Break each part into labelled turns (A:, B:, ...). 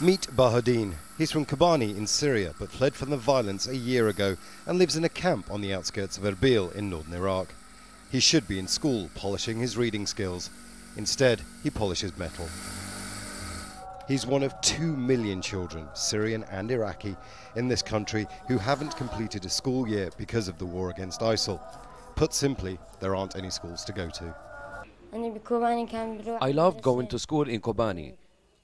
A: Meet Bahudin. He's from Kobani in Syria, but fled from the violence a year ago and lives in a camp on the outskirts of Erbil in northern Iraq. He should be in school, polishing his reading skills. Instead, he polishes metal. He's one of 2 million children, Syrian and Iraqi, in this country who haven't completed a school year because of the war against ISIL. Put simply, there aren't any schools to go to.
B: I loved going to school in Kobani.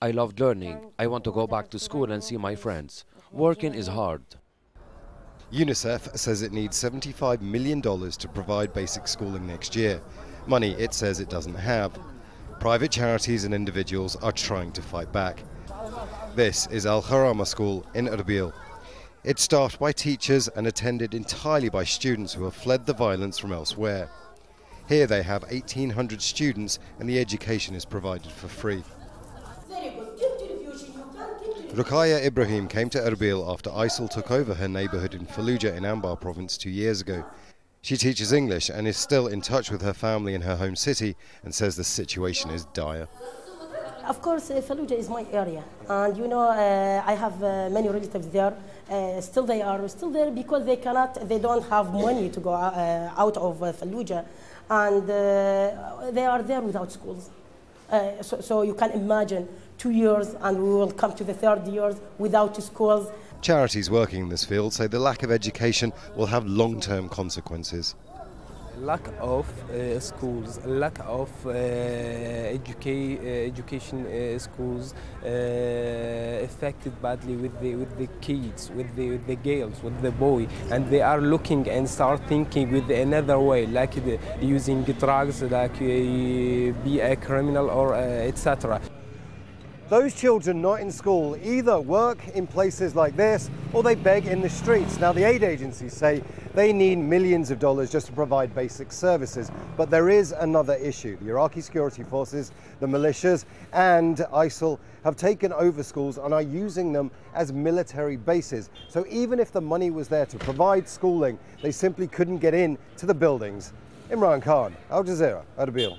B: I loved learning. I want to go back to school and see my friends. Working is hard.
A: UNICEF says it needs $75 million to provide basic schooling next year. Money it says it doesn't have. Private charities and individuals are trying to fight back. This is Al Kharama School in Erbil. It's staffed by teachers and attended entirely by students who have fled the violence from elsewhere. Here they have 1,800 students and the education is provided for free. Ruqayya Ibrahim came to Erbil after ISIL took over her neighbourhood in Fallujah in Anbar province 2 years ago. She teaches English and is still in touch with her family in her home city and says the situation is dire.
C: Of course, Fallujah is my area, and you know I have many relatives there. Still, they are still there because they don't have money to go out of Fallujah, and they are there without schools. So you can imagine 2 years, and we will come to the 3rd year without schools.
A: Charities working in this field say the lack of education will have long-term consequences.
D: Lack of schools, lack of education schools affected badly with the kids, with the girls, with the boy, and they are looking and start thinking with another way, like using drugs, like be a criminal or etc.
A: Those children not in school either work in places like this or they beg in the streets. Now the aid agencies say they need millions of dollars just to provide basic services. But there is another issue. The Iraqi security forces, the militias and ISIL have taken over schools and are using them as military bases. So even if the money was there to provide schooling, they simply couldn't get in to the buildings. Imran Khan, Al Jazeera, Erbil.